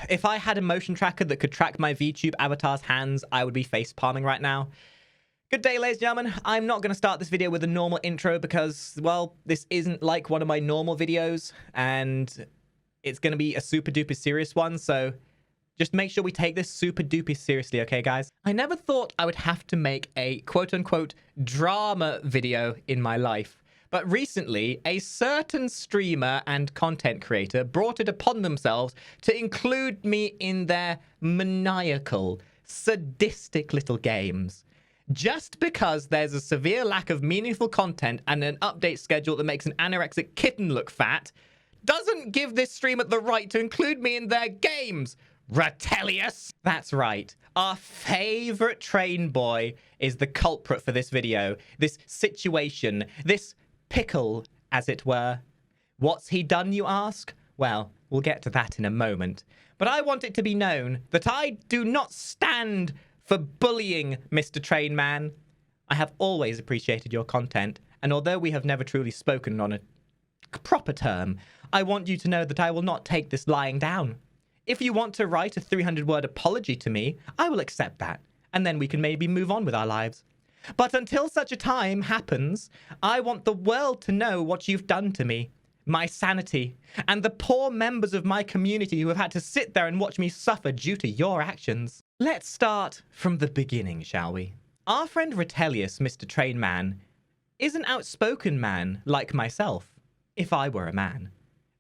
If I had a motion tracker that could track my VTube avatar's hands, I would be face palming right now. Good day, ladies and gentlemen. I'm not going to start this video with a normal intro because, well, this isn't like one of my normal videos, and it's going to be a super duper serious one, so just make sure we take this super duper seriously, okay, guys? I never thought I would have to make a quote-unquote drama video in my life. But recently, a certain streamer and content creator brought it upon themselves to include me in their maniacal, sadistic little games. Just because there's a severe lack of meaningful content and an update schedule that makes an anorexic kitten look fat, doesn't give this streamer the right to include me in their games. Rahetalius! That's right. Our favorite train boy is the culprit for this video, this situation, this pickle, as it were. What's he done, you ask? Well, we'll get to that in a moment. But I want it to be known that I do not stand for bullying, Mr. Train Man. I have always appreciated your content, and although we have never truly spoken on a proper term, I want you to know that I will not take this lying down. If you want to write a 300-word apology to me, I will accept that, and then we can maybe move on with our lives. But until such a time happens, I want the world to know what you've done to me, my sanity, and the poor members of my community who have had to sit there and watch me suffer due to your actions. Let's start from the beginning, shall we? Our friend Rahetalius, Mr. Train Man, is an outspoken man like myself, if I were a man,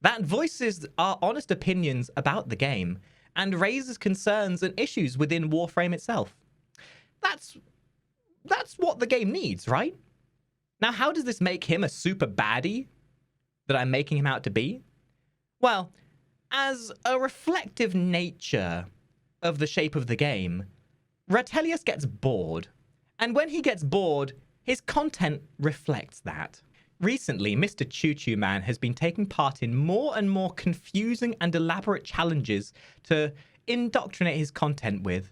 that voices our honest opinions about the game and raises concerns and issues within Warframe itself. That's what the game needs, right? Now, how does this make him a super baddie that I'm making him out to be? Well, as a reflective nature of the shape of the game, Rahetalius gets bored. And when he gets bored, his content reflects that. Recently, Mr. Choo Choo Man has been taking part in more and more confusing and elaborate challenges to indoctrinate his content with.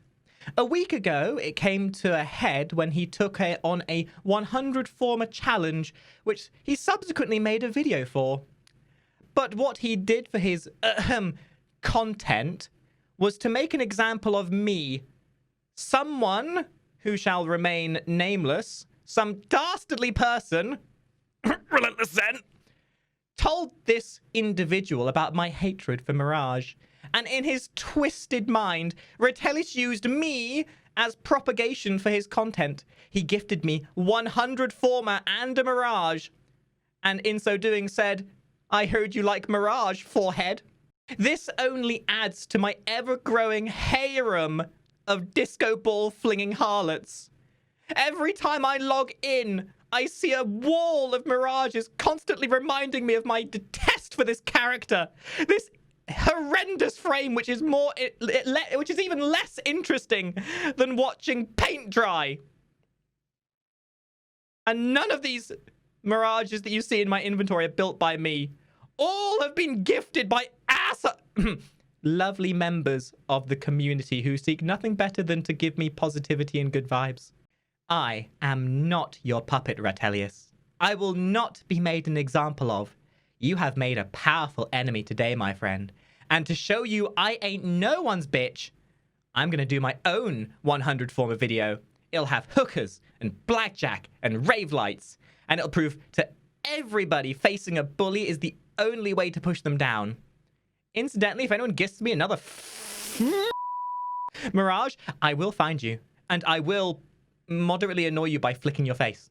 A week ago, it came to a head when he took on a 100 former challenge, which he subsequently made a video for. But what he did for his content was to make an example of me, someone who shall remain nameless, some dastardly person, relentless Zen, told this individual about my hatred for Mirage. And in his twisted mind, Rahetalius used me as propagation for his content. He gifted me 100 Former and a Mirage. And in so doing said, I heard you like Mirage, forehead. This only adds to my ever-growing harem of disco ball flinging harlots. Every time I log in, I see a wall of Mirages constantly reminding me of my detest for this character. This horrendous frame, which is even less interesting than watching paint dry. And none of these Mirages that you see in my inventory are built by me. All have been gifted by lovely members of the community who seek nothing better than to give me positivity and good vibes. I am not your puppet, Rahetalius. I will not be made an example of. You have made a powerful enemy today, my friend. And to show you I ain't no one's bitch, I'm going to do my own 100 Former video. It'll have hookers and blackjack and rave lights. And it'll prove to everybody facing a bully is the only way to push them down. Incidentally, if anyone gifts me another Mirage, I will find you. And I will moderately annoy you by flicking your face.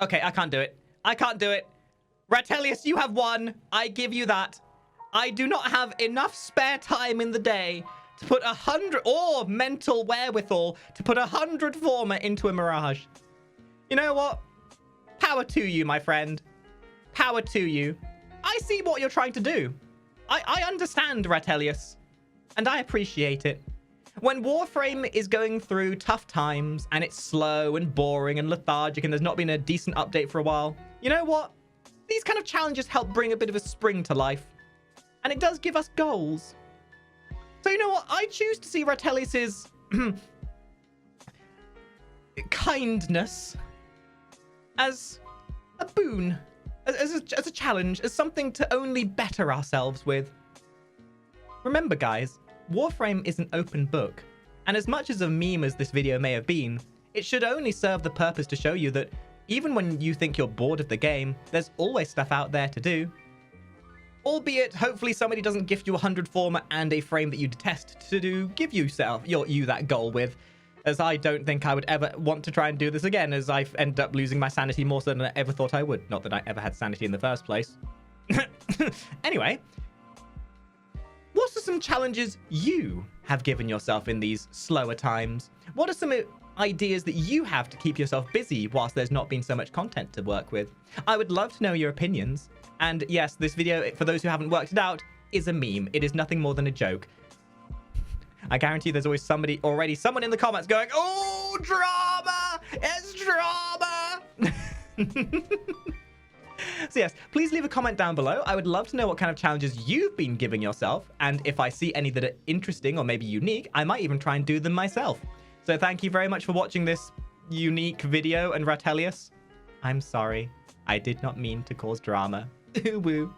Okay, I can't do it. I can't do it. Rahetalius, you have won. I give you that. I do not have enough spare time in the day to put 100, or mental wherewithal to put 100 former into a Mirage. You know what? Power to you, my friend. Power to you. I see what you're trying to do. I understand, Rahetalius, and I appreciate it. When Warframe is going through tough times and it's slow and boring and lethargic and there's not been a decent update for a while, you know what? These kind of challenges help bring a bit of a spring to life. And it does give us goals. So you know what? I choose to see Rahetalius's kindness as a boon, as a challenge, as something to only better ourselves with. Remember, guys, Warframe is an open book, and as much as a meme as this video may have been, it should only serve the purpose to show you that even when you think you're bored of the game, there's always stuff out there to do. Albeit, hopefully somebody doesn't gift you 100 former and a frame that you detest to give you that goal with, as I don't think I would ever want to try and do this again, as I end up losing my sanity more so than I ever thought I would. Not that I ever had sanity in the first place. Anyway, what are some challenges you have given yourself in these slower times? What are some ideas that you have to keep yourself busy whilst there's not been so much content to work with? I would love to know your opinions. And yes, this video, for those who haven't worked it out, is a meme. It is nothing more than a joke. I guarantee there's always someone in the comments going, "Oh, drama! It's drama!" So yes, please leave a comment down below. I would love to know what kind of challenges you've been giving yourself. And if I see any that are interesting or maybe unique, I might even try and do them myself. So thank you very much for watching this unique video. And Rahetalius, I'm sorry. I did not mean to cause drama. Woo.